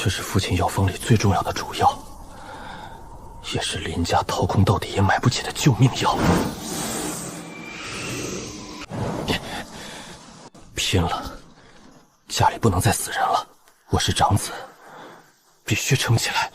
这是父亲药方里最重要的主药，也是林家掏空到底也买不起的救命药。拼了！家里不能再死人了，我是长子，必须撑起来。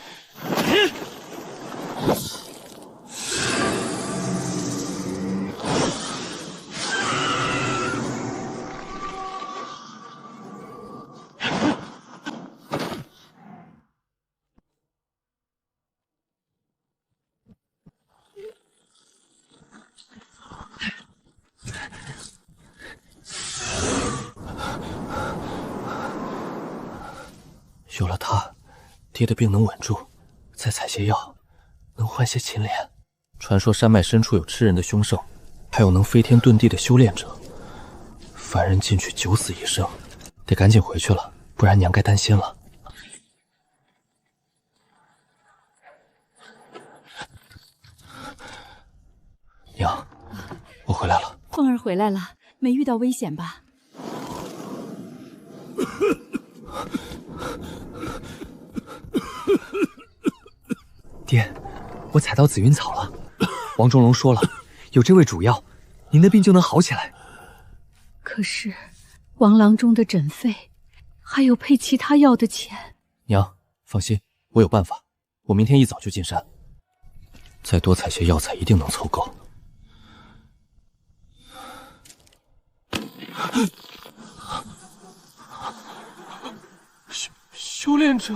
有了它，爹的病能稳住，再采些药，能换些秦莲。传说山脉深处有吃人的凶兽，还有能飞天遁地的修炼者，凡人进去九死一生，得赶紧回去了，不然娘该担心了。娘，我回来了。凤儿回来了，没遇到危险吧？爹，我采到紫云草了。王钟龙说了，有这味主药，您的病就能好起来。可是，王郎中的诊费，还有配其他药的钱。娘，放心，我有办法。我明天一早就进山，再多采些药材，一定能凑够。修炼者。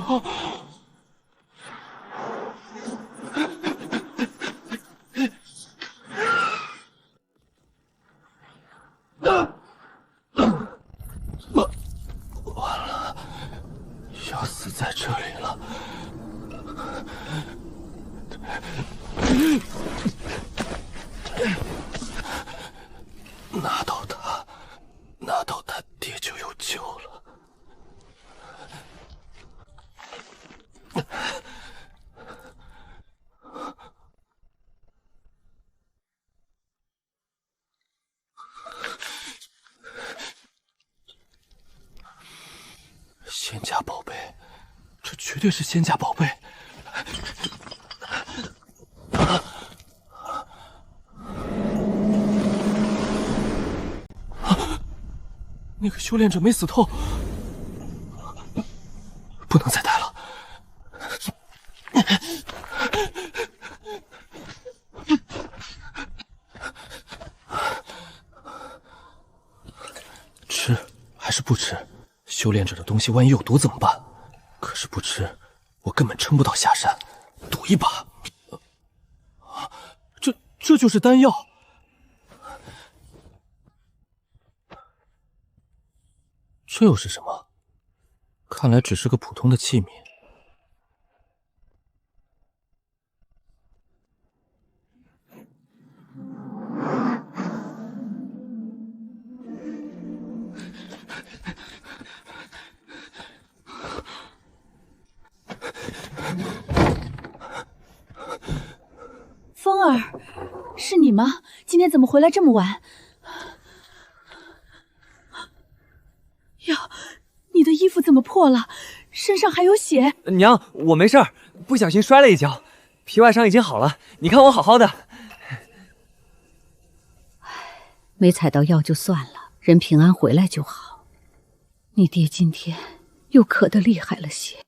完了，要死在这里了。拿到他，爹就有救了。仙家宝贝，这绝对是仙家宝贝。那个修炼者没死透，不能再带了。吃还是不吃？修炼者的东西万一有毒怎么办？可是不吃，我根本撑不到下山。赌一把。这就是丹药。这又是什么？看来只是个普通的器皿。风儿，是你吗？今天怎么回来这么晚？呀，你的衣服怎么破了？身上还有血。娘，我没事儿，不小心摔了一跤，皮外伤已经好了。你看我好好的。没采到药就算了，人平安回来就好。你爹今天又渴得厉害了些。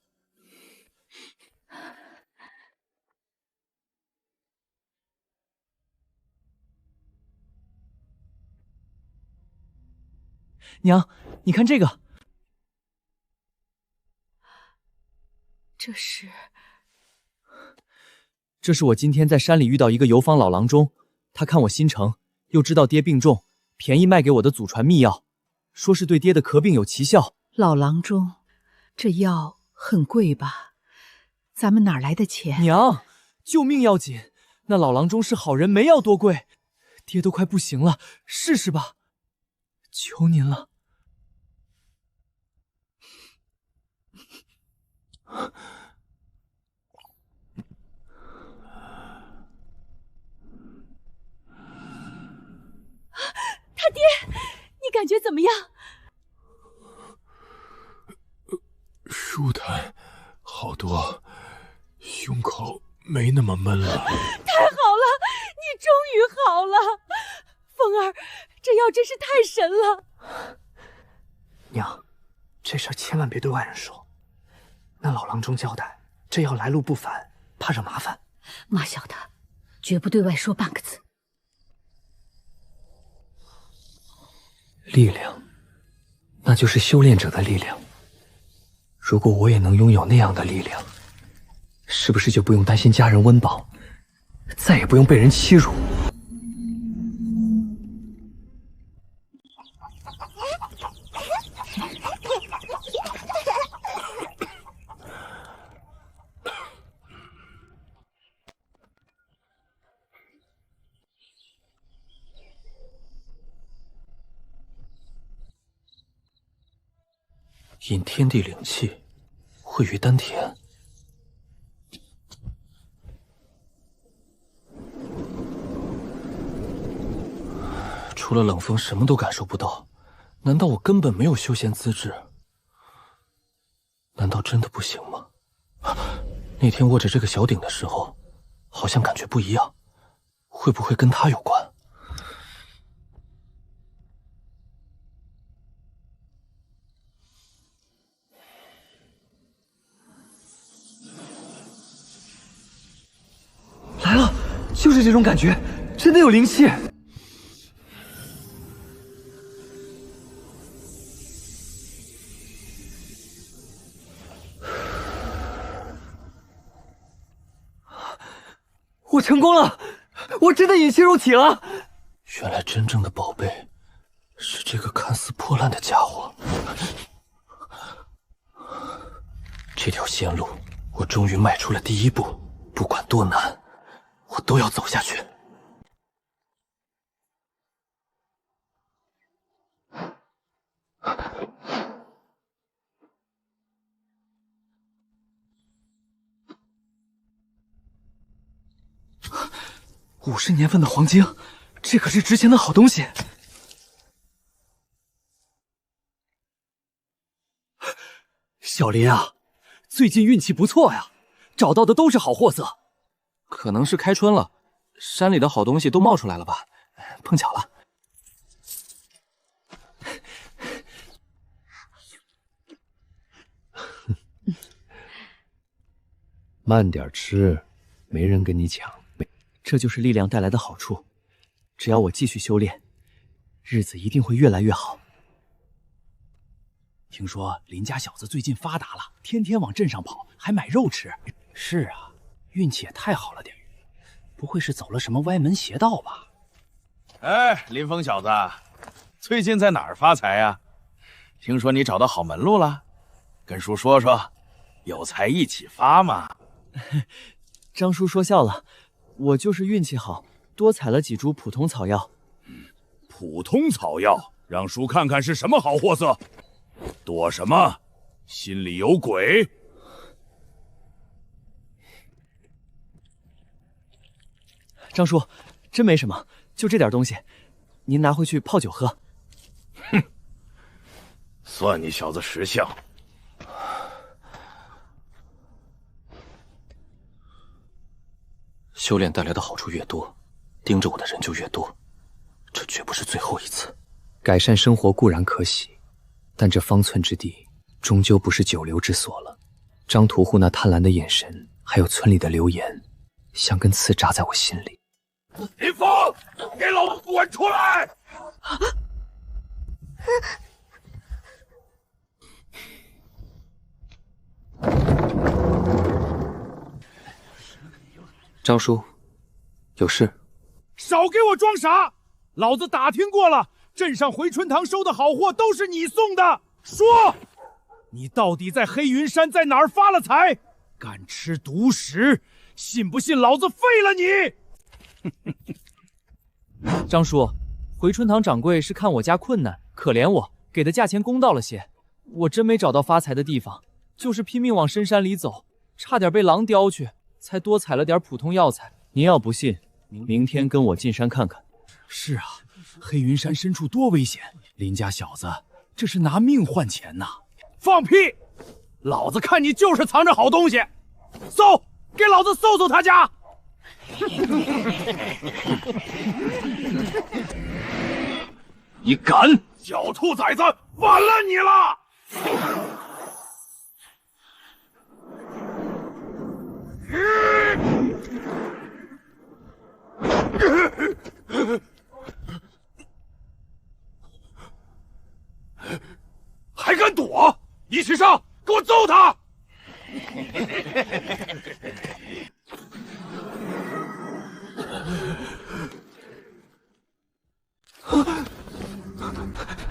娘，你看这个。这是我今天在山里遇到一个游方老郎中，他看我心诚，又知道爹病重，便宜卖给我的祖传秘药，说是对爹的咳病有奇效。老郎中，这药很贵吧？咱们哪来的钱？娘，救命要紧，那老郎中是好人，没药多贵。爹都快不行了，试试吧，求您了。他爹，你感觉怎么样？舒坦，多，胸口没那么闷了。太好了，你终于好了，风儿，这药真是太神了。娘，这事儿千万别对外人说。那老郎中交代，这药来路不凡，怕惹麻烦。妈晓得，绝不对外说半个字。力量，那就是修炼者的力量。如果我也能拥有那样的力量，是不是就不用担心家人温饱，再也不用被人欺辱？引天地灵气，汇于丹田。除了冷风，什么都感受不到。难道我根本没有修仙资质？难道真的不行吗？那天握着这个小鼎的时候，好像感觉不一样，会不会跟他有关？来了，就是这种感觉，真的有灵气。我成功了，我真的引气入体了。原来真正的宝贝是这个看似破烂的家伙。这条仙路，我终于迈出了第一步，不管多难，我都要走下去。50年份的黄金，这可是值钱的好东西。小林啊，最近运气不错呀，找到的都是好货色。可能是开春了，山里的好东西都冒出来了吧？碰巧了。慢点吃，没人跟你抢。这就是力量带来的好处。只要我继续修炼，日子一定会越来越好。听说林家小子最近发达了，天天往镇上跑，还买肉吃。是啊，运气也太好了点，不会是走了什么歪门邪道吧？哎，林峰小子，最近在哪儿发财呀？听说你找到好门路了，跟叔说说，有财一起发嘛。张叔说笑了。我就是运气好，多采了几株普通草药。普通草药，让叔看看是什么好货色。躲什么？心里有鬼？张叔，真没什么，就这点东西，您拿回去泡酒喝。哼，算你小子识相。修炼带来的好处越多，盯着我的人就越多，这绝不是最后一次。改善生活固然可喜，但这方寸之地终究不是久留之所了。张屠户那贪婪的眼神，还有村里的流言，像根刺扎在我心里。林峰，给老子滚出来！张叔，有事？少给我装傻！老子打听过了，镇上回春堂收的好货都是你送的。说，你到底在黑云山在哪儿发了财？敢吃独食，信不信老子废了你？张叔，回春堂掌柜是看我家困难，可怜我，给的价钱公道了些。我真没找到发财的地方，就是拼命往深山里走，差点被狼叼去。才多采了点普通药材，您要不信，明天跟我进山看看。是啊，黑云山深处多危险，林家小子这是拿命换钱呐！放屁！老子看你就是藏着好东西。搜，给老子搜搜他家！你敢！小兔崽子，完了你了！还敢躲！一起上，给我揍他！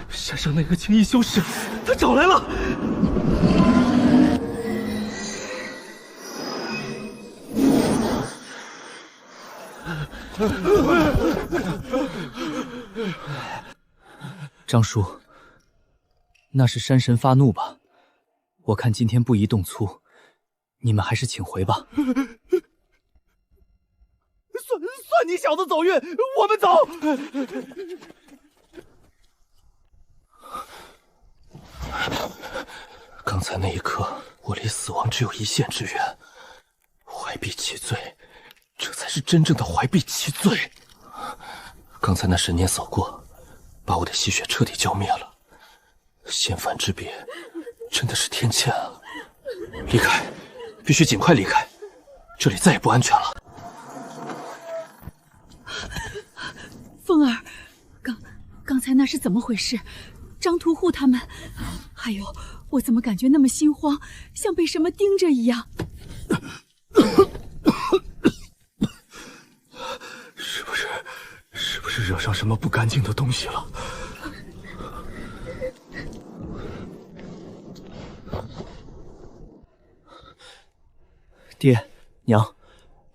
山上那个青衣修士，他找来了。张叔，那是山神发怒吧？我看今天不宜动粗，你们还是请回吧。算你小子走运，我们走。刚才那一刻，我离死亡只有一线之远。怀璧其罪，这才是真正的怀璧其罪。刚才那神念扫过，把我的吸血彻底浇灭了。仙凡之别，真的是天堑啊！离开，必须尽快离开，这里再也不安全了。风儿，刚才那是怎么回事？张屠户他们，还有我怎么感觉那么心慌，像被什么盯着一样？是不是惹上什么不干净的东西了？爹娘，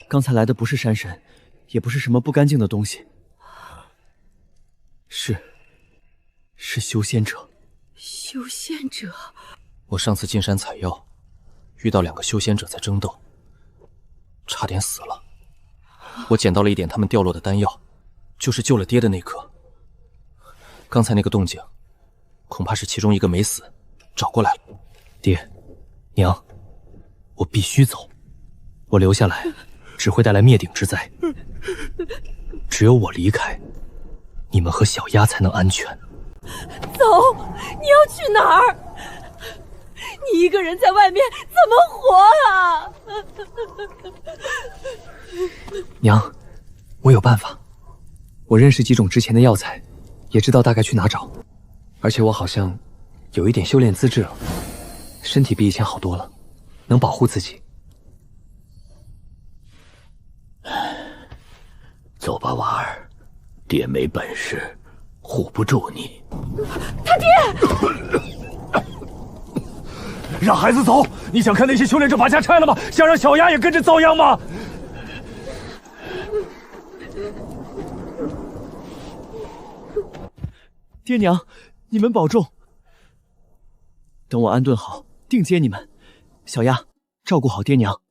刚才来的不是山神，也不是什么不干净的东西，是修仙者。修仙者？我上次进山采药，遇到2个修仙者在争斗，差点死了。我捡到了一点他们掉落的丹药，就是救了爹的那颗。刚才那个动静，恐怕是其中一个没死，找过来了。爹，娘，我必须走，我留下来只会带来灭顶之灾。只有我离开，你们和小丫才能安全。走！你要去哪儿？你一个人在外面怎么活啊？娘，我有办法。我认识几种值钱的药材，也知道大概去哪找。而且我好像有一点修炼资质了，身体比以前好多了，能保护自己。走吧，娃儿，爹没本事，护不住你。他爹！让孩子走！你想看那些修炼者把家拆了吗？想让小丫也跟着遭殃吗？爹娘，你们保重。等我安顿好，定接你们。小丫，照顾好爹娘。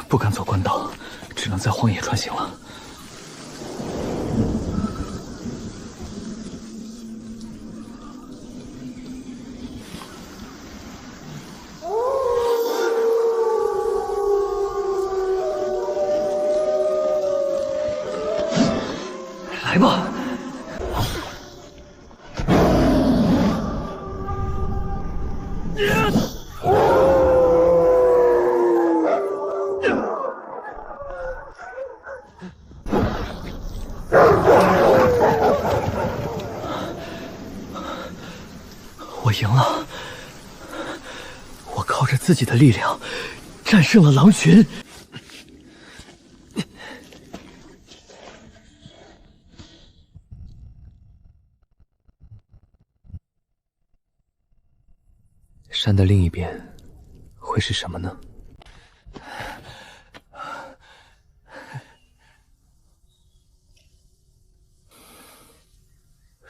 不敢走官道，只能在荒野穿行了。来吧。我赢了，我靠着自己的力量战胜了狼群。山的另一边会是什么呢？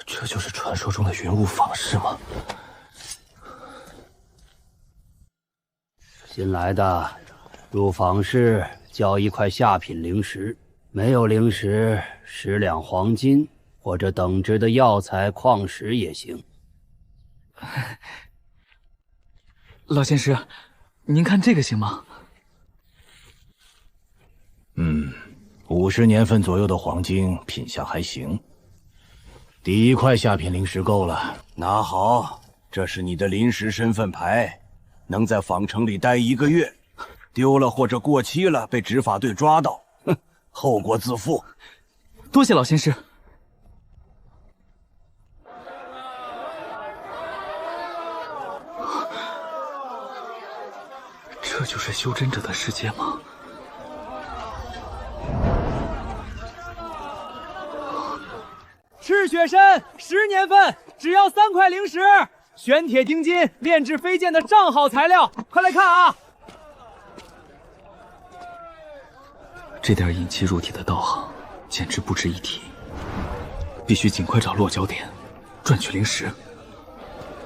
这就是传说中的云雾坊是吗？新来的，入坊室交一块下品灵石，没有灵石10两黄金，或者等值的药材、矿石也行。老仙师，您看这个行吗？50年份左右的黄金，品相还行。第一块下品灵石够了，拿好，这是你的临时身份牌，能在坊城里待1个月，丢了或者过期了，被执法队抓到，后果自负。多谢老仙师。这就是修真者的世界吗？赤血参10年份，只要3块灵石，玄铁钉金炼制飞剑的上好材料，快来看啊！这点引气入体的道行，简直不值一提。必须尽快找落脚点，赚取灵石。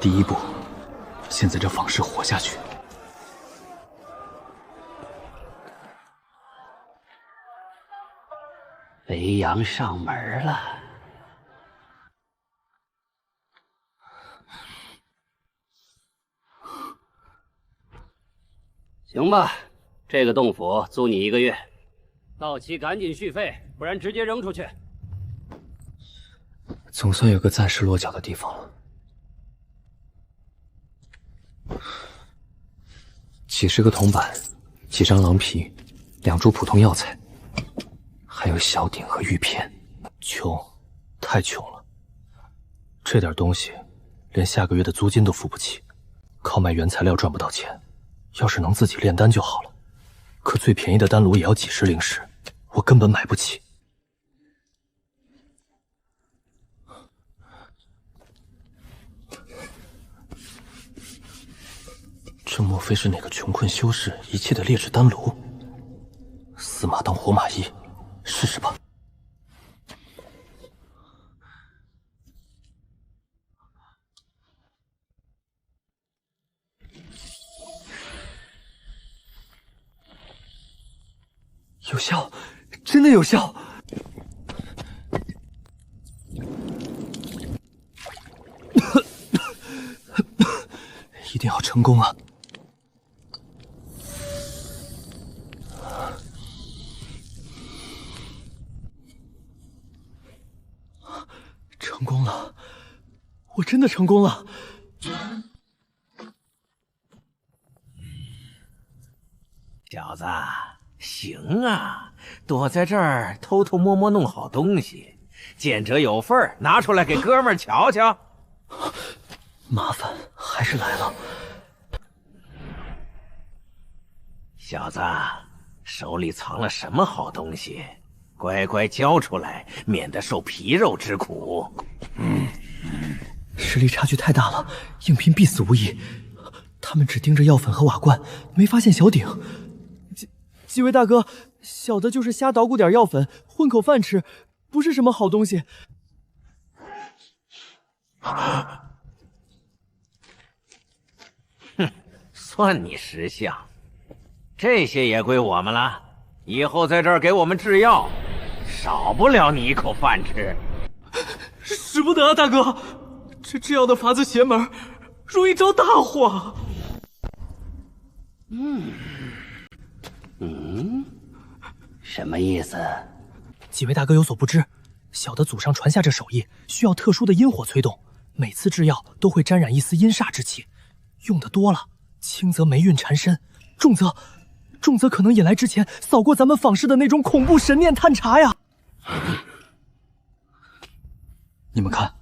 第一步，先在这坊室活下去。肥羊上门了。行吧，这个洞府租你1个月，到期赶紧续费，不然直接扔出去。总算有个暂时落脚的地方了。几10个铜板，几张狼皮，2株普通药材，还有小鼎和玉片。穷，太穷了。这点东西，连下个月的租金都付不起，靠卖原材料赚不到钱。要是能自己炼丹就好了，可最便宜的丹炉也要几10灵石，我根本买不起。这莫非是哪个穷困修士遗弃的劣质丹炉？死马当活马医，试试吧。有效，真的有效！一定要成功啊！成功了，我真的成功了！小子，行啊，躲在这儿偷偷摸摸弄好东西，见者有份，拿出来给哥们儿瞧瞧。麻烦还是来了。小子，手里藏了什么好东西？乖乖交出来，免得受皮肉之苦。实力差距太大了，应聘必死无疑。他们只盯着药粉和瓦罐，没发现小鼎。几位大哥，小的就是瞎捣鼓点药粉，混口饭吃，不是什么好东西。哼，算你识相。这些也归我们了，以后在这儿给我们制药，少不了你一口饭吃。使不得啊，大哥，这制药的法子邪门，容易招大祸。什么意思？几位大哥有所不知，小的祖上传下这手艺，需要特殊的阴火催动，每次制药都会沾染一丝阴煞之气，用的多了，轻则霉运缠身，重则可能引来之前扫过咱们坊室的那种恐怖神念探查呀！你们看，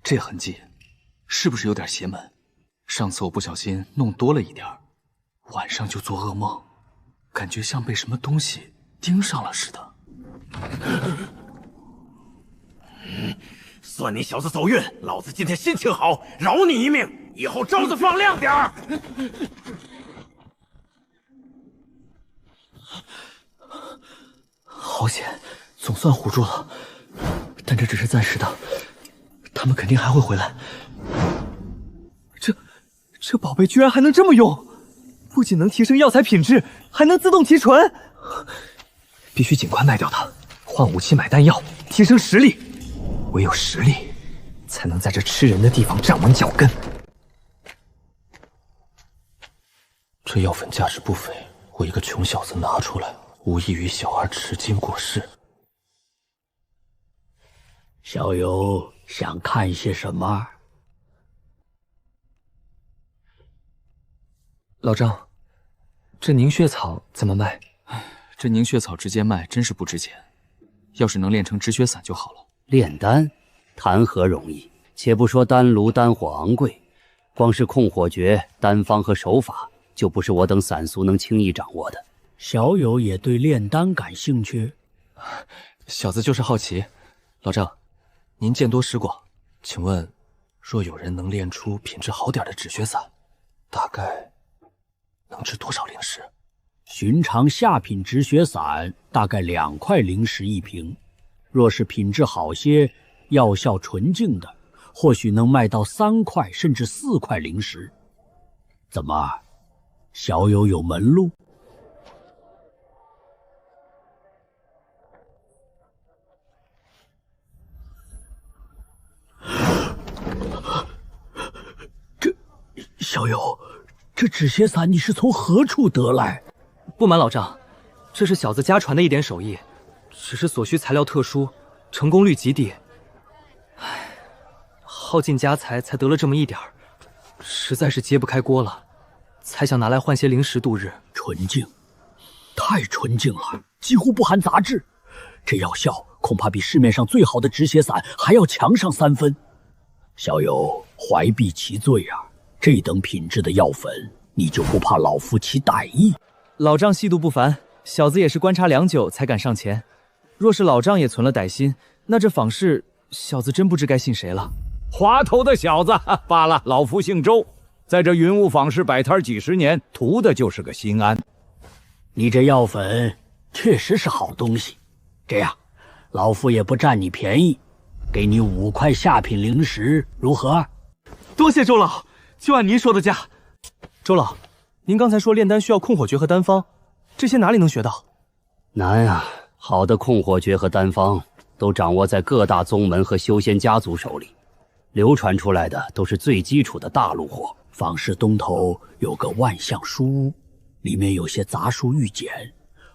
这痕迹是不是有点邪门？上次我不小心弄多了一点，晚上就做噩梦，感觉像被什么东西盯上了似的。算你小子走运，老子今天心情好，饶你一命。以后招子放亮点儿。好险，总算唬住了，但这只是暂时的，他们肯定还会回来。这宝贝居然还能这么用，不仅能提升药材品质，还能自动提纯。必须尽快卖掉它，换武器买丹药，提升实力。唯有实力，才能在这吃人的地方站稳脚跟。这药粉价值不菲，我一个穷小子拿出来，无异于小儿吃惊过世。小友想看些什么？老张，这凝血草怎么卖？这凝血草直接卖真是不值钱，要是能炼成止血散就好了。炼丹，谈何容易？且不说丹炉丹火昂贵，光是控火诀、丹方和手法，就不是我等散俗能轻易掌握的。小友也对炼丹感兴趣？小子就是好奇。老张，您见多识广，请问，若有人能炼出品质好点的止血散，大概能值多少灵石？寻常下品止血散大概2块灵石一瓶，若是品质好些、药效纯净的，或许能卖到3块甚至4块灵石。怎么，小友有门路？小友，这止血散你是从何处得来？不瞒老张，这是小子家传的一点手艺，只是所需材料特殊，成功率极低。唉，耗尽家财才得了这么一点儿，实在是揭不开锅了，才想拿来换些灵石度日。纯净，太纯净了，几乎不含杂质。这药效恐怕比市面上最好的止血散还要强上3分。小友怀璧其罪啊！这等品质的药粉，你就不怕老夫起歹意？老丈细度不凡，小子也是观察良久才敢上前。若是老丈也存了歹心，那这访事，小子真不知该信谁了。滑头的小子，罢了，老夫姓周，在这云雾坊市摆摊几10年，图的就是个心安。你这药粉确实是好东西，这样，老夫也不占你便宜，给你5块下品灵石，如何？多谢周老，就按您说的价。周老，您刚才说炼丹需要控火诀和丹方，这些哪里能学到？难啊，好的控火诀和丹方都掌握在各大宗门和修仙家族手里，流传出来的都是最基础的大陆货。坊市东头有个万象书屋，里面有些杂书玉简，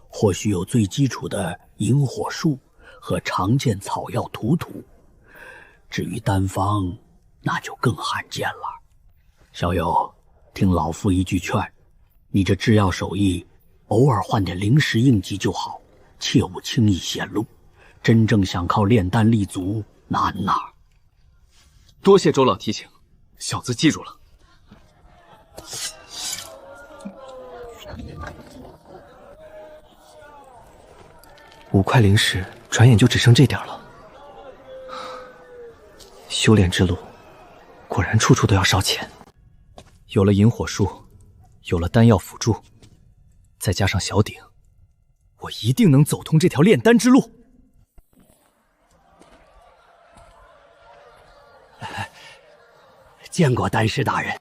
或许有最基础的引火术和常见草药图图。至于丹方，那就更罕见了。小友，听老夫一句劝，你这制药手艺，偶尔换点灵石应急就好，切勿轻易显露。真正想靠炼丹立足，难呐。多谢周老提醒，小子记住了。5块灵石，转眼就只剩这点了。修炼之路，果然处处都要烧钱。有了引火术，有了丹药辅助，再加上小鼎，我一定能走通这条炼丹之路。见过丹师大人。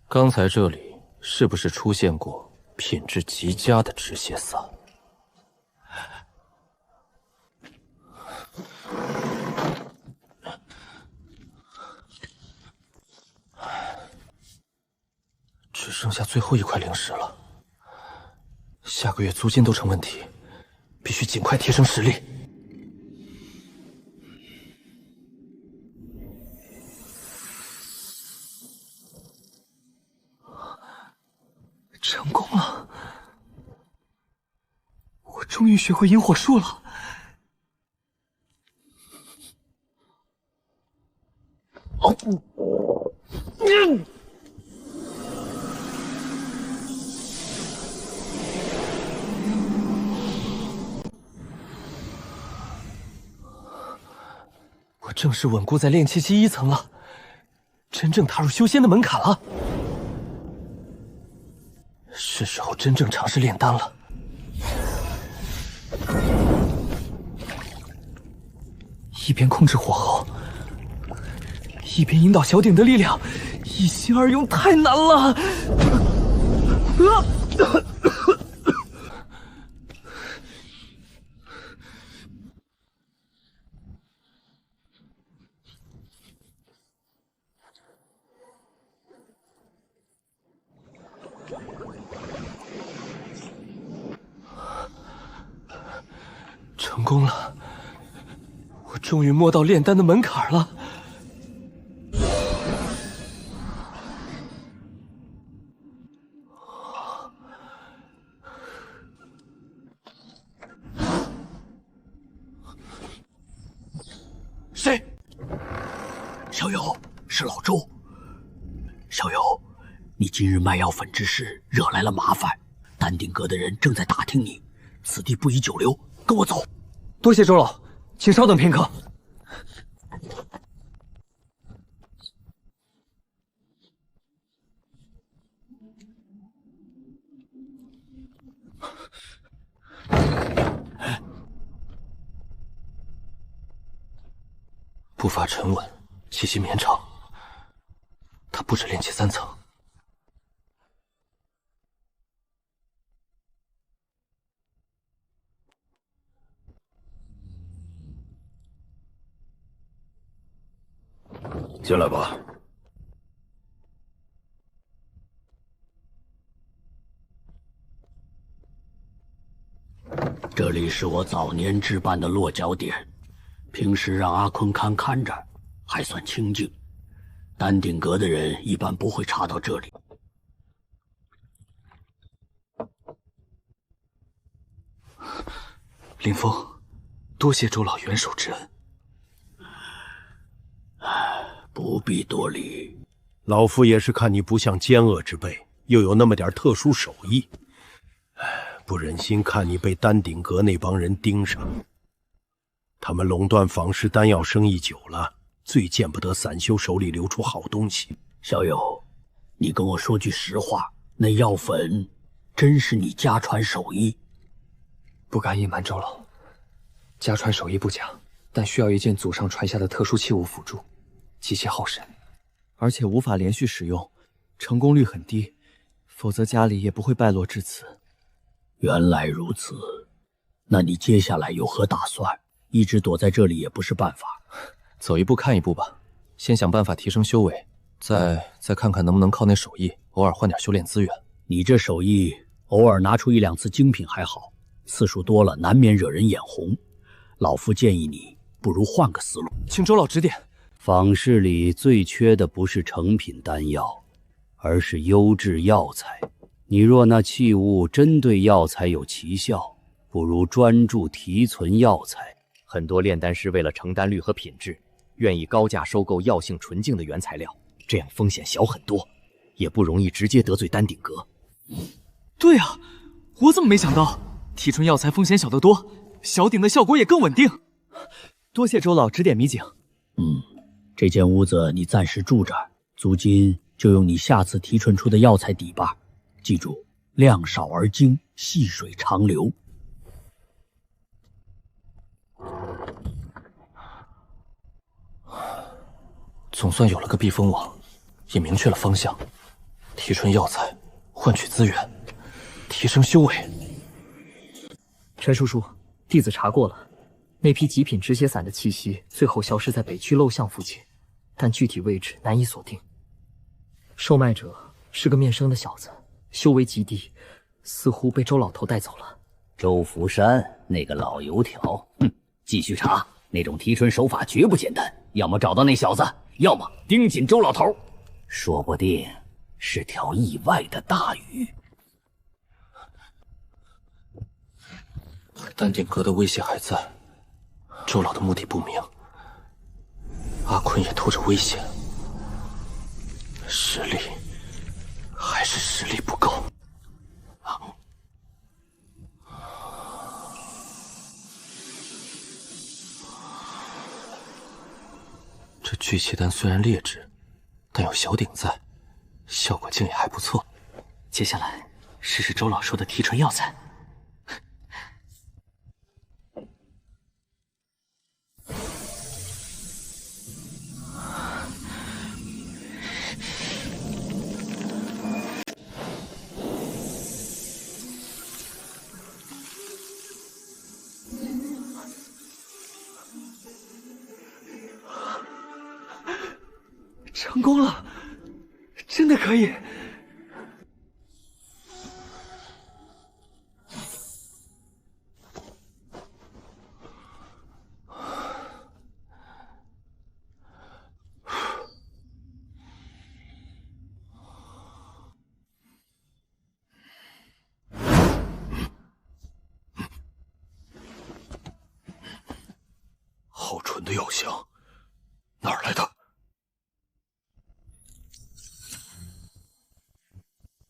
刚才这里是不是出现过品质极佳的止血散？只剩下最后1块灵石了，下个月租金都成问题，必须尽快提升实力。成功了！我终于学会引火术了。我正式稳固在炼气期1层了，真正踏入修仙的门槛了。是时候真正尝试炼丹了。一边控制火候，一边引导小鼎的力量，一心二用太难了。成功了，我终于摸到炼丹的门槛了。谁？小友，是老周。小友，你今日卖药粉之事惹来了麻烦，丹鼎阁的人正在打听你，此地不宜久留，跟我走。多谢周老，请稍等片刻。步伐沉稳，气息绵长。他不止炼气3层。进来吧。这里是我早年置办的落脚点，平时让阿坤看着，还算清静。丹鼎阁的人一般不会查到这里。林峰，多谢周老援手之恩。不必多礼。老夫也是看你不像奸恶之辈，又有那么点特殊手艺，不忍心看你被丹鼎阁那帮人盯上。他们垄断仿式丹药生意久了，最见不得散修手里流出好东西。小友，你跟我说句实话，那药粉真是你家传手艺？不敢隐瞒周老，家传手艺不假，但需要一件祖上传下的特殊器物辅助，极其耗神，而且无法连续使用，成功率很低，否则家里也不会败落至此。原来如此，那你接下来有何打算？一直躲在这里也不是办法。走一步看一步吧，先想办法提升修为，再看看能不能靠那手艺偶尔换点修炼资源。你这手艺偶尔拿出1、2次精品还好，次数多了难免惹人眼红。老夫建议你不如换个思路。请周老指点。坊市里最缺的不是成品丹药，而是优质药材。你若那器物针对药材有奇效，不如专注提存药材。很多炼丹师为了成丹率和品质，愿意高价收购药性纯净的原材料，这样风险小很多，也不容易直接得罪丹鼎阁。对啊，我怎么没想到？提纯药材风险小得多，小鼎的效果也更稳定。多谢周老指点迷津。这间屋子你暂时住着，租金就用你下次提纯出的药材抵吧。记住，量少而精，细水长流。总算有了个避风网，也明确了方向。提纯药材，换取资源，提升修为。陈叔叔，弟子查过了，那批极品止血散的气息最后消失在北区陋巷附近，但具体位置难以锁定。售卖者是个面生的小子，修为极低，似乎被周老头带走了。周福山那个老油条，继续查，那种提纯手法绝不简单，要么找到那小子，要么盯紧周老头，说不定是条意外的大鱼。丹鼎阁的威胁还在，周老的目的不明，阿坤也透着危险，实力还是实力不够。这聚气丹虽然劣质，但有小鼎在，效果竟也还不错。接下来试试周老说的提纯药材。成功了，真的可以！好纯的药香，哪儿来的？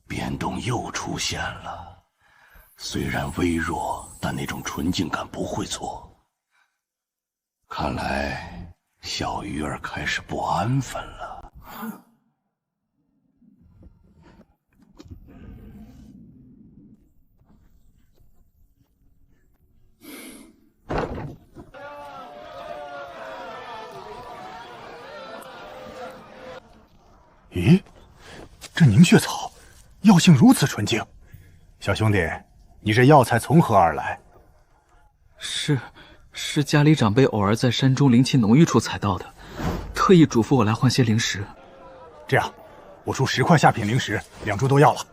变动又出现了，虽然微弱，但那种纯净感不会错。看来小鱼儿开始不安分了。咦，这凝血草药性如此纯净，小兄弟，你这药材从何而来？是家里长辈偶尔在山中灵气浓郁处采到的，特意嘱咐我来换些灵石。这样，我出10块下品灵石，2株都要了。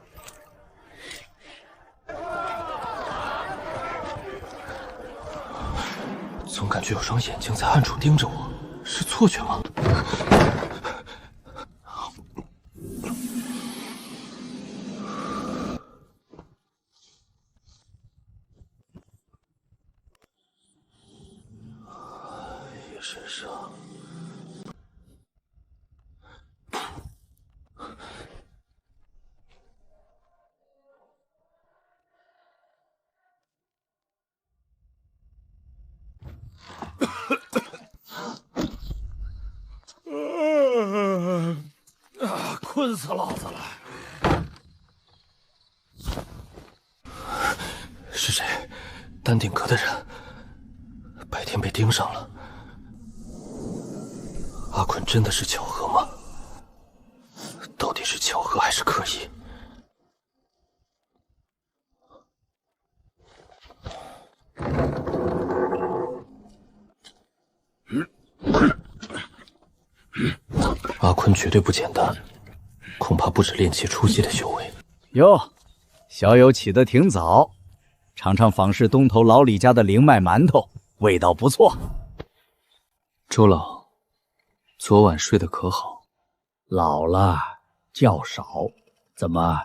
总感觉有双眼睛在暗处盯着我，是错觉吗？身上，困死老子了！是谁？丹顶阁的人，白天被盯上了。阿坤真的是巧合吗？到底是巧合还是刻意？阿坤绝对不简单，恐怕不止炼气初期的修为。哟，小友起得挺早，尝尝访视东头老李家的灵脉馒头，味道不错。周老，昨晚睡得可好？老了，觉少。怎么，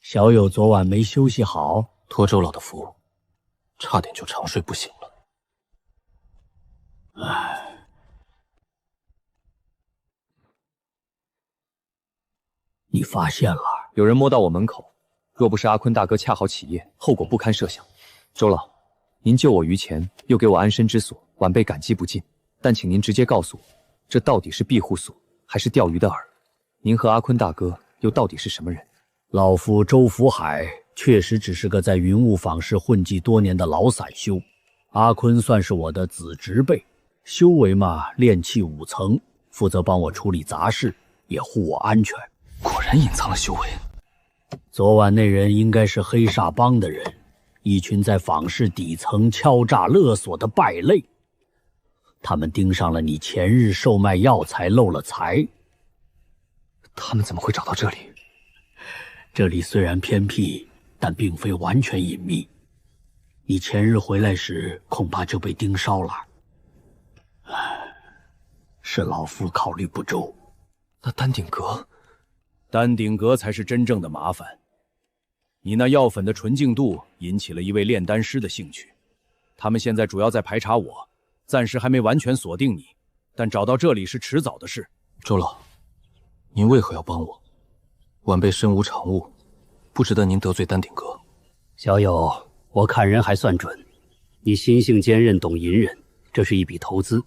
小友昨晚没休息好？托周老的福，差点就长睡不醒了。唉。你发现了？有人摸到我门口，若不是阿坤大哥恰好起夜，后果不堪设想。周老，您救我于前，又给我安身之所，晚辈感激不尽。但请您直接告诉我，这到底是庇护所，还是钓鱼的饵？您和阿坤大哥又到底是什么人？老夫周福海确实只是个在云雾坊市混迹多年的老散修，阿坤算是我的子侄辈，修为嘛炼气5层，负责帮我处理杂事，也护我安全。果然隐藏了修为。昨晚那人应该是黑煞帮的人，一群在坊市底层敲诈勒索的败类。他们盯上了你前日售卖药材漏了财。他们怎么会找到这里？这里虽然偏僻，但并非完全隐秘。你前日回来时，恐怕就被盯梢了。唉，是老夫考虑不周。那丹顶阁？丹顶阁才是真正的麻烦。你那药粉的纯净度引起了一位炼丹师的兴趣，他们现在主要在排查我，暂时还没完全锁定你，但找到这里是迟早的事。周老，您为何要帮我？晚辈身无长物，不值得您得罪丹顶阁。小友，我看人还算准，你心性坚韧，懂隐忍，这是一笔投资，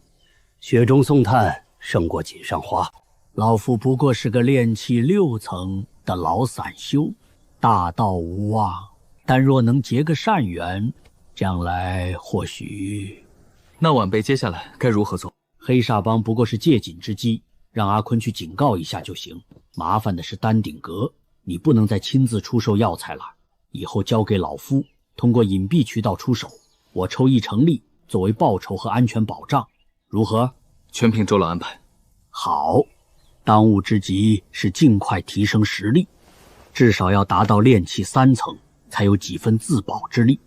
雪中送炭胜过锦上花。老夫不过是个炼气6层的老散修，大道无望。但若能结个善缘，将来或许……那晚辈接下来该如何做？黑煞帮不过是借紧之机，让阿坤去警告一下就行。麻烦的是丹顶阁，你不能再亲自出售药材了，以后交给老夫，通过隐蔽渠道出手，我抽1成利作为报酬和安全保障，如何？全凭周老安排。好，当务之急是尽快提升实力，至少要达到炼气3层，才有几分自保之力。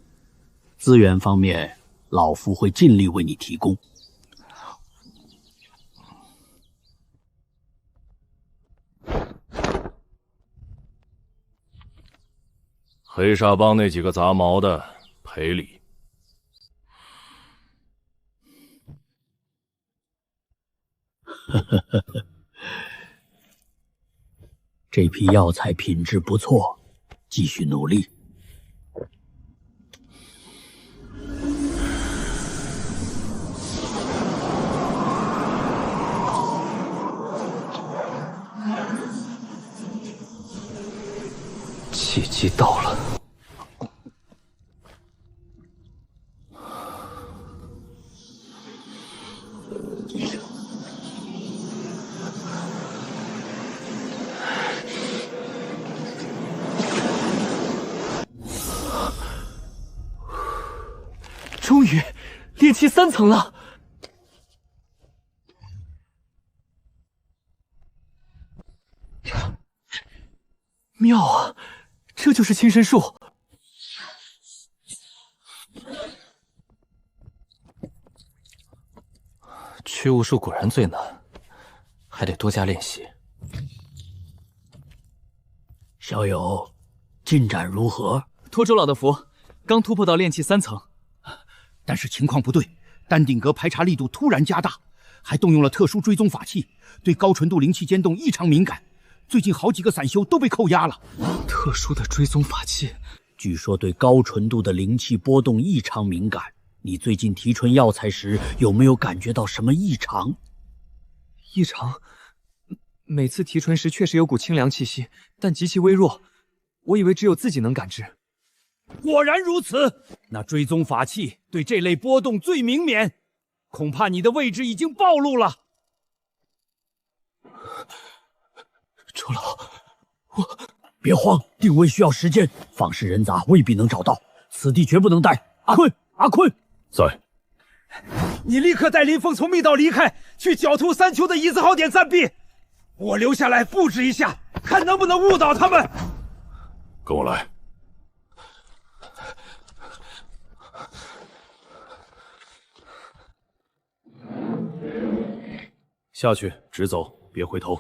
资源方面，老夫会尽力为你提供。黑煞帮那几个杂毛的赔礼。这批药材品质不错，继续努力。契机到了。终于，炼气3层了。妙啊！这就是青神术。驱雾术果然最难，还得多加练习。小友，进展如何？托周老的福，刚突破到炼气3层。但是情况不对，丹顶阁排查力度突然加大，还动用了特殊追踪法器，对高纯度灵气间动异常敏感。最近好几个散修都被扣押了。特殊的追踪法器，据说对高纯度的灵气波动异常敏感。你最近提纯药材时，有没有感觉到什么异常？异常？每次提纯时确实有股清凉气息，但极其微弱，我以为只有自己能感知。果然如此，那追踪法器对这类波动最明免，恐怕你的位置已经暴露了。周老，别慌，定位需要时间，方士人杂未必能找到，此地绝不能待。阿坤，在。你立刻带林峰从密道离开，去狡兔三丘的椅子号点暂避。我留下来布置一下，看能不能误导他们。跟我来。下去，直走，别回头。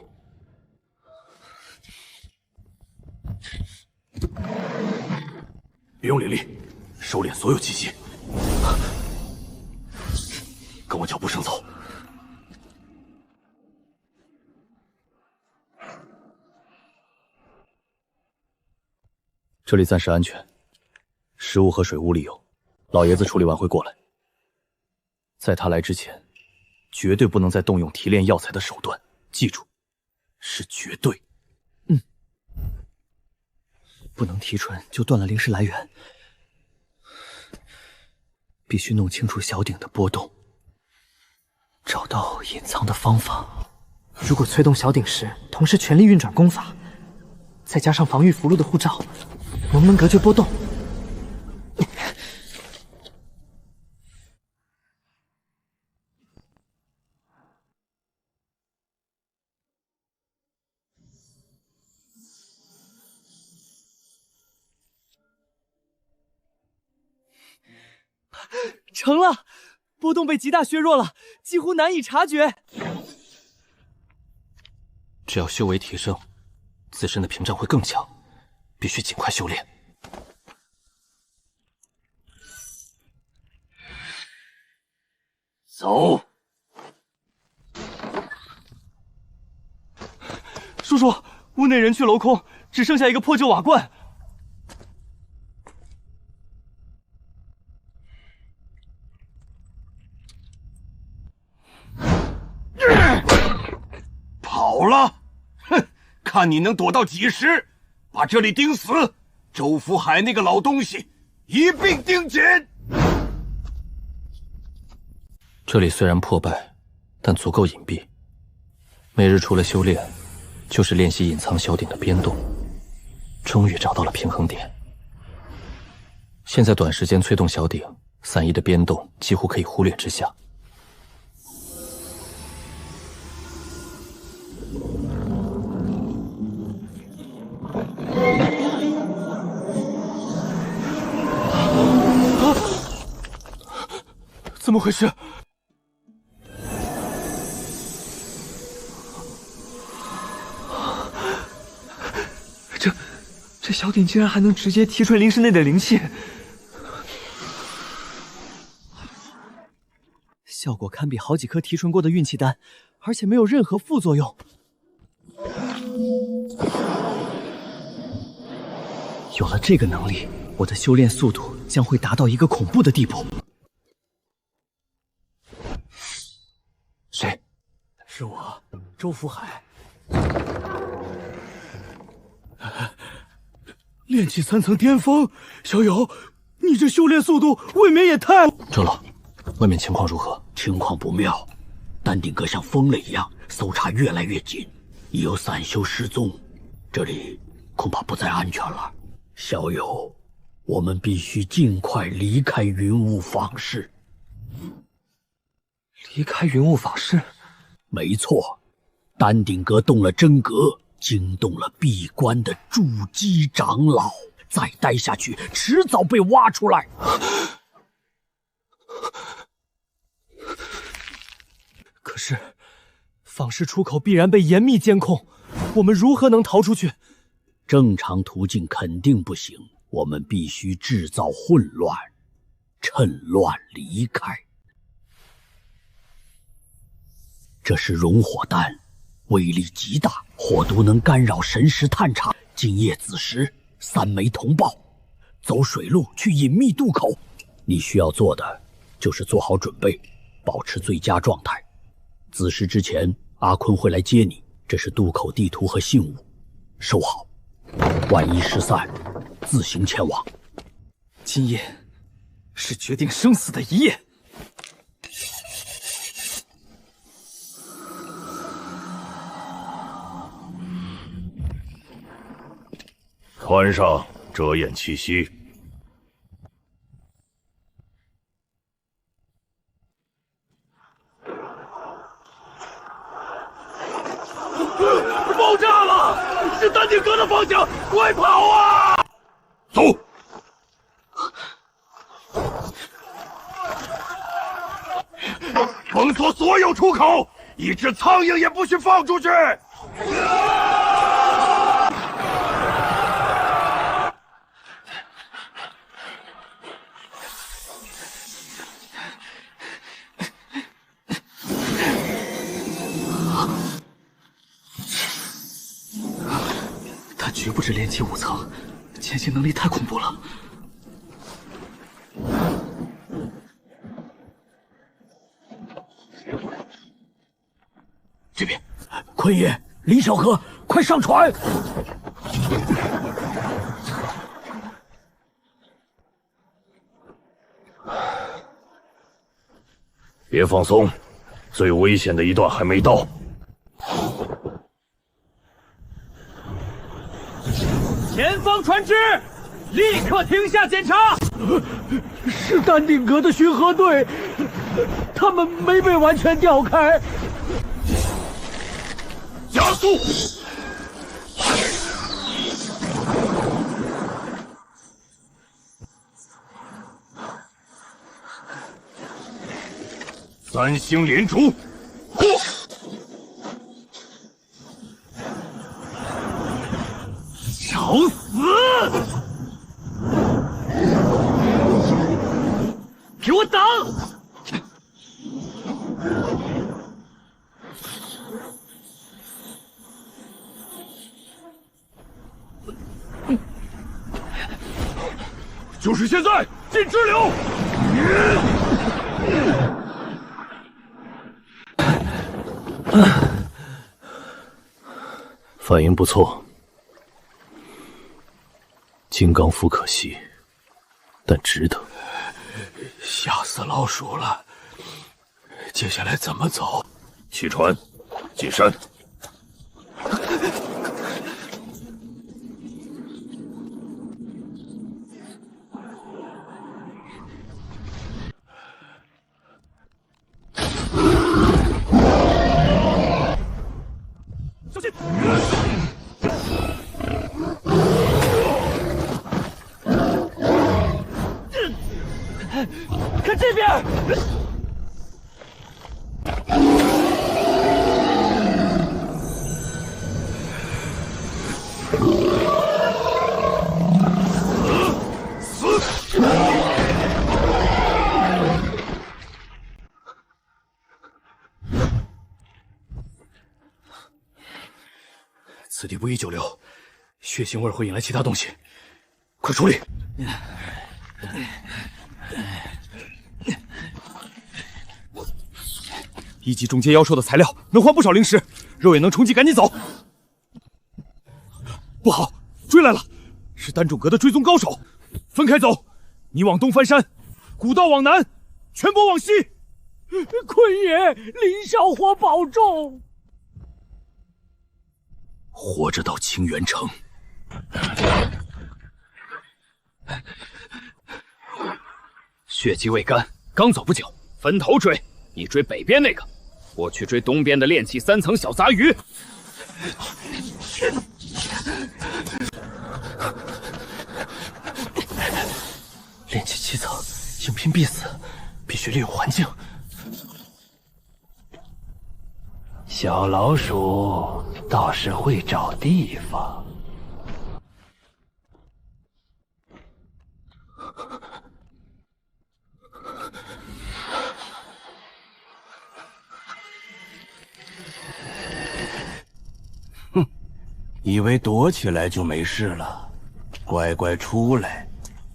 别用灵力，收敛所有气息。跟我脚步声走。这里暂时安全，食物和水屋里有，老爷子处理完会过来。在他来之前，绝对不能再动用提炼药材的手段，记住，是绝对。不能提纯就断了灵石来源，必须弄清楚小鼎的波动，找到隐藏的方法。如果催动小鼎时，同时全力运转功法，再加上防御符箓的护罩，能不能隔绝波动？成了，波动被极大削弱了，几乎难以察觉。只要修为提升，自身的屏障会更强，必须尽快修炼。走。叔叔，屋内人去楼空，只剩下一个破旧瓦罐。跑！好了，哼，看你能躲到几时，把这里盯死！周福海那个老东西一并盯紧。这里虽然破败，但足够隐蔽。每日除了修炼，就是练习隐藏小鼎的编动。终于找到了平衡点。现在短时间催动小鼎，散逸的编动几乎可以忽略之下。怎么回事？这小鼎竟然还能直接提纯灵石内的灵气，效果堪比好几颗提纯过的运气丹，而且没有任何副作用。有了这个能力，我的修炼速度将会达到一个恐怖的地步。谁？是我，周福海。炼气3层巅峰，小友，你这修炼速度未免也太……周老，外面情况如何？情况不妙，丹顶阁像疯了一样，搜查越来越紧，已有散修失踪，这里恐怕不再安全了。小友，我们必须尽快离开云雾坊市。离开云雾坊市？没错，丹顶阁动了真格，惊动了闭关的筑基长老，再待下去，迟早被挖出来。可是，坊市出口必然被严密监控，我们如何能逃出去？正常途径肯定不行，我们必须制造混乱，趁乱离开。这是熔火丹，威力极大，火毒能干扰神识探查。今夜子时，3枚同报，走水路去隐秘渡口。你需要做的就是做好准备，保持最佳状态。子时之前，阿坤会来接你。这是渡口地图和信物，收好。万一失散，自行前往。今夜是决定生死的一夜。穿上，遮掩气息。爆炸了！是丹顶阁的方向，快跑啊！走！封锁所有出口，一只苍蝇也不许放出去！他绝不止炼气5层，前行能力太恐怖了。这边，坤爷、李小河，快上船！别放松，最危险的一段还没到。前方船只，立刻停下检查。是丹顶阁的巡河队，他们没被完全调开。加速！3星连珠，找死！给我挡！就是现在，进支流！反应不错。金刚符可惜，但值得。吓死老鼠了！接下来怎么走？弃船，进山。小心！看这边！此地不宜久留，血腥味会引来其他东西，快处理！一级中阶妖兽的材料能换不少灵石，肉也能充饥，赶紧走！不好，追来了，是丹种阁的追踪高手，分开走，你往东翻山，古道往南，全部往西。坤爷，林少火保重！活着到清源城。血迹未干，刚走不久，分头追。你追北边那个，我去追东边的炼气3层小杂鱼。炼气7层，硬拼必死，必须利用环境。小老鼠倒是会找地方。哼，以为躲起来就没事了，乖乖出来，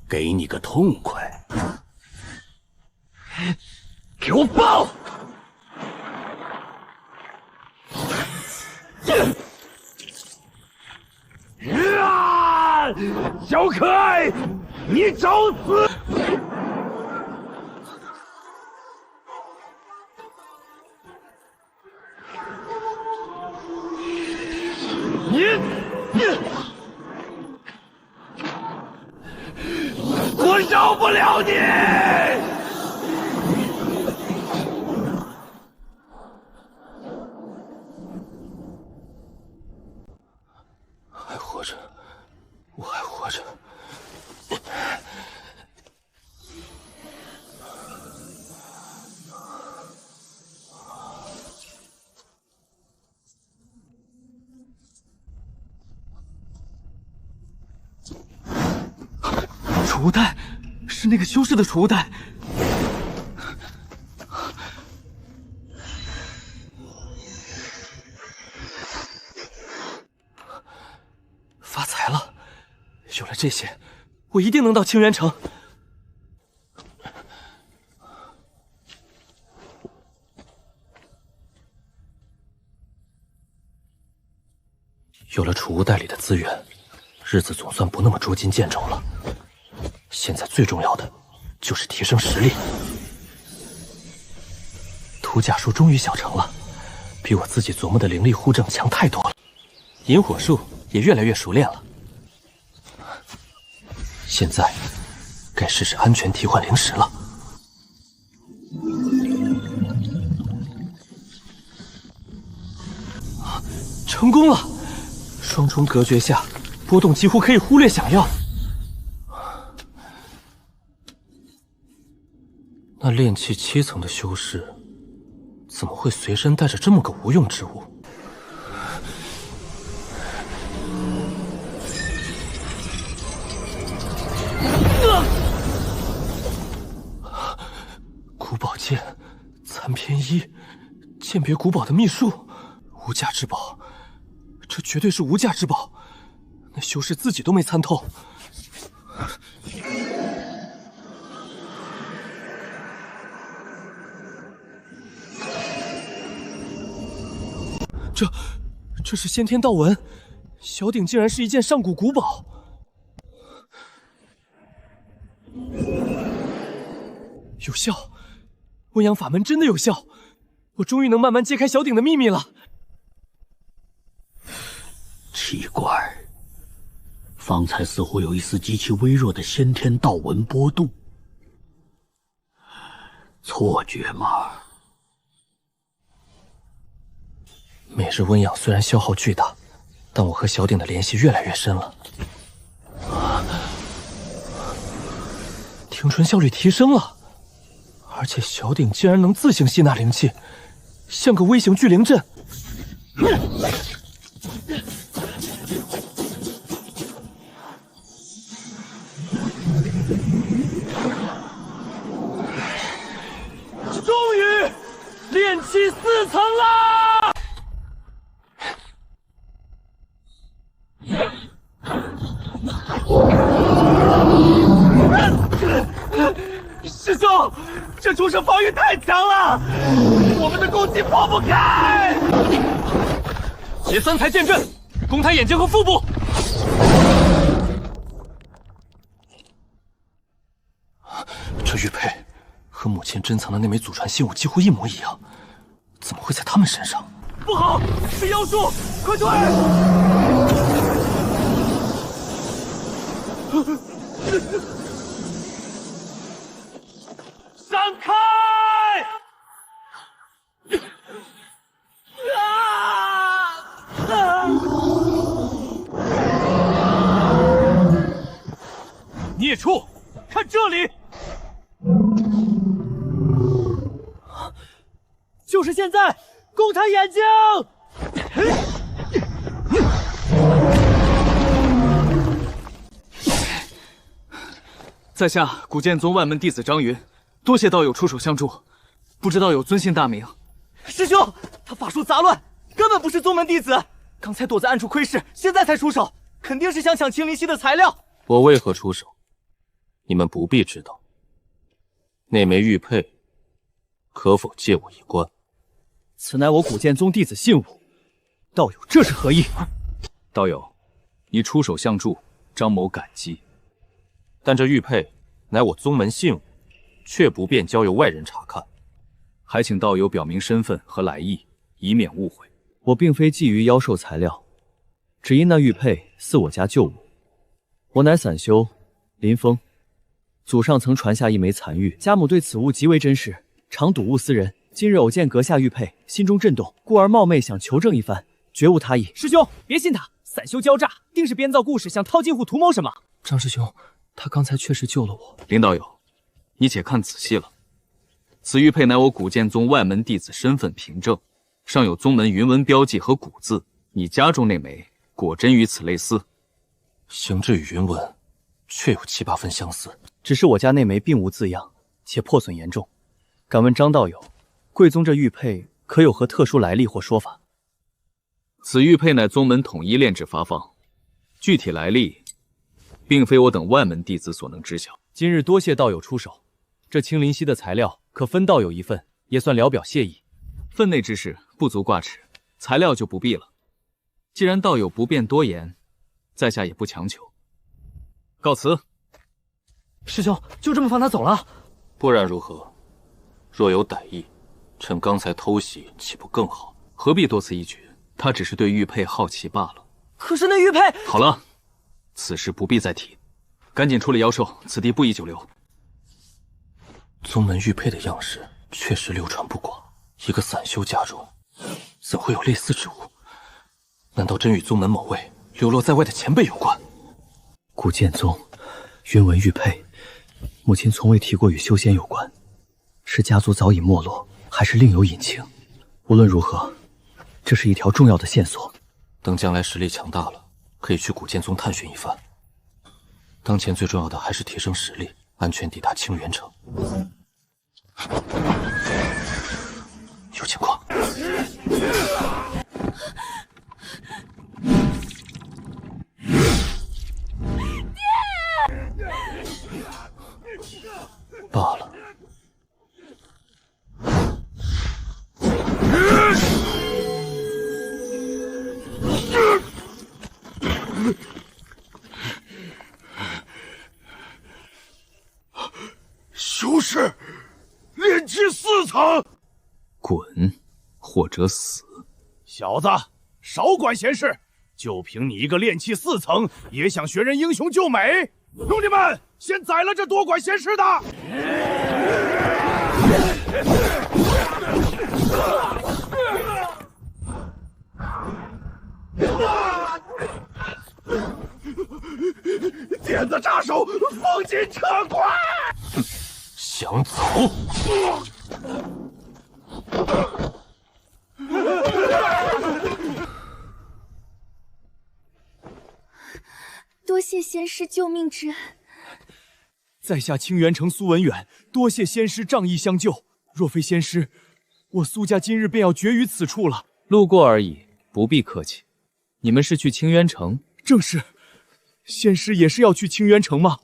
给你个痛快！给我爆！啊！小可爱，你找死！我饶不了你！还活着，我还活着。储物袋，是那个修士的储物袋。发财了！有了这些，我一定能到清源城。有了储物袋里的资源，日子总算不那么捉襟见肘了。现在最重要的就是提升实力。图甲术终于小成了，比我自己琢磨的灵力护正强太多了。引火术也越来越熟练了。现在该试试安全替换灵石了。成功了！双重隔绝下，波动几乎可以忽略响应。那炼气7层的修士，怎么会随身带着这么个无用之物？古宝剑、残篇衣、鉴别古宝的秘术，无价之宝，这绝对是无价之宝。那修士自己都没参透。这是先天道纹，小鼎竟然是一件上古古宝。有效，温阳法门真的有效，我终于能慢慢揭开小鼎的秘密了。奇怪，方才似乎有一丝极其微弱的先天道纹波动，错觉吗？每日温养虽然消耗巨大，但我和小鼎的联系越来越深了。停存效率提升了，而且小鼎竟然能自行吸纳灵气，像个微型聚灵阵。终于炼气4层啦！师兄，这畜生防御太强了，我们的攻击破不开。结3才剑阵，攻他眼睛和腹部。这玉佩和母亲珍藏的那枚祖传信物几乎一模一样，怎么会在他们身上？不好，是妖术，快退！闪开！孽畜，看这里！就是现在，攻他眼睛！在下古剑宗万门弟子张云，多谢道友出手相助，不知道友尊姓大名？师兄，他法术杂乱，根本不是宗门弟子，刚才躲在暗处窥视，现在才出手，肯定是想抢青灵溪的材料。我为何出手？你们不必知道。那枚玉佩，可否借我一观？此乃我古剑宗弟子信物，道友这是何意？道友，你出手相助，张某感激。但这玉佩乃我宗门信物，却不便交由外人查看，还请道友表明身份和来意，以免误会。我并非觊觎妖兽材料，只因那玉佩似我家旧物。我乃散修林峰，祖上曾传下一枚残玉，家母对此物极为珍视，常睹物思人。今日偶见阁下玉佩，心中震动，故而冒昧想求证一番，绝无他意。师兄，别信他，散修狡诈，定是编造故事，想套近乎图谋什么。张师兄，他刚才确实救了我。林道友，你且看仔细了，此玉佩乃我古剑宗万门弟子身份凭证，上有宗门云纹标记和古字，你家中那枚果真与此类似？形制与云纹确有7、8分相似，只是我家那枚并无字样，且破损严重。敢问张道友，贵宗这玉佩可有何特殊来历或说法？此玉佩乃宗门统一炼制发放，具体来历并非我等万门弟子所能知晓。今日多谢道友出手，这青灵溪的材料可分道友一份，也算聊表谢意。分内之事不足挂齿，材料就不必了。既然道友不便多言，在下也不强求。告辞。师兄，就这么放他走了？不然如何？若有歹意，趁刚才偷袭，岂不更好？何必多此一举？他只是对玉佩好奇罢了。可是那玉佩……好了，此事不必再提，赶紧处理妖兽，此地不宜久留。宗门玉佩的样式确实流传不广，一个散修家中，怎会有类似之物？难道真与宗门某位流落在外的前辈有关？古剑宗云纹玉佩，母亲从未提过与修仙有关，是家族早已没落，还是另有隐情？无论如何，这是一条重要的线索。等将来实力强大了，可以去古剑宗探寻一番。当前最重要的还是提升实力，安全抵达清源城。有情况。罢了。滚，或者死。小子，少管闲事！就凭你一个炼气4层，也想学人英雄救美？兄弟们，先宰了这多管闲事的！点子扎手，风金撤快！想走？多谢仙师救命之恩。在下清源城苏文远，多谢仙师仗义相救。若非仙师，我苏家今日便要绝于此处了。路过而已，不必客气。你们是去清源城？正是。仙师也是要去清源城吗？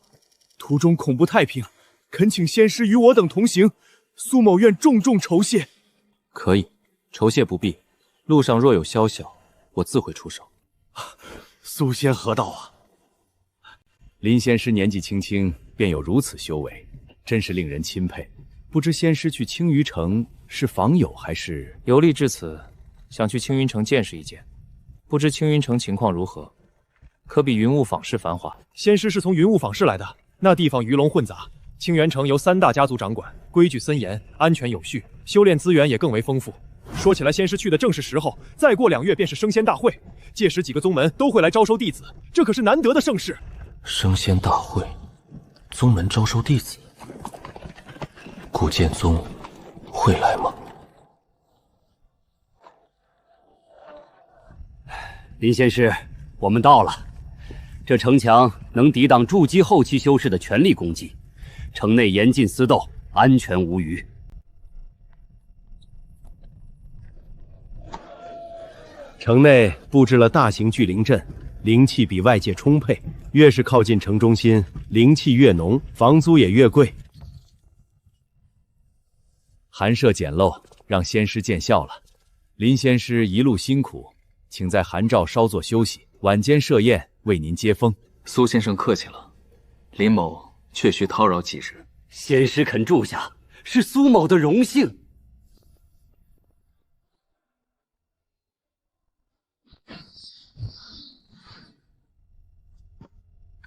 途中恐不太平，恳请仙师与我等同行。苏某愿重重酬谢。可以，酬谢不必。路上若有宵小，我自会出手。苏仙何道啊？林仙师年纪轻轻便有如此修为，真是令人钦佩。不知仙师去青鱼城是访友还是游历至此，想去青云城见识一见。不知青云城情况如何？可比云雾坊市繁华。仙师是从云雾坊市来的，那地方鱼龙混杂。清源城由3大家族掌管，规矩森严，安全有序，修炼资源也更为丰富。说起来，仙师去的正是时候，再过2月便是升仙大会，届时几个宗门都会来招收弟子，这可是难得的盛事。升仙大会，宗门招收弟子，古剑宗会来吗？林仙师，我们到了。这城墙能抵挡筑基后期修士的全力攻击，城内严禁私斗，安全无虞。城内布置了大型聚灵阵，灵气比外界充沛，越是靠近城中心，灵气越浓，房租也越贵。寒舍简陋，让仙师见笑了。林仙师一路辛苦，请在寒照稍作休息，晚间设宴为您接风。苏先生客气了，林某确需叨扰几日。仙师肯住下，是苏某的荣幸。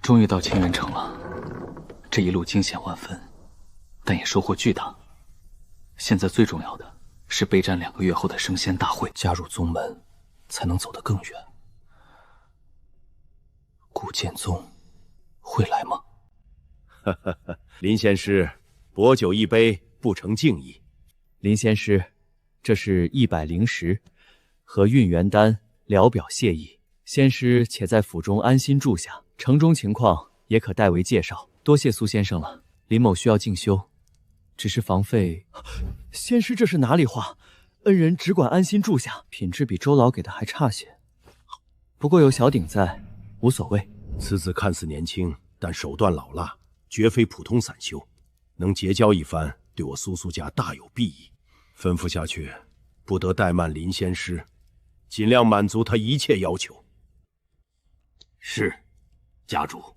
终于到清源城了，这一路惊险万分，但也收获巨大。现在最重要的是备战2个月后的升仙大会，加入宗门才能走得更远。古剑宗会来吗？林仙师，薄酒一杯，不成敬意。林仙师，这是100灵石和运元丹，聊表谢意。仙师且在府中安心住下，城中情况也可代为介绍。多谢苏先生了，林某需要进修，只是房费。仙师这是哪里话？恩人只管安心住下，品质比周老给的还差些。不过有小鼎在，无所谓。此子看似年轻，但手段老辣，绝非普通散修。能结交一番，对我苏家大有裨益。吩咐下去，不得怠慢林仙师，尽量满足他一切要求。是，家主。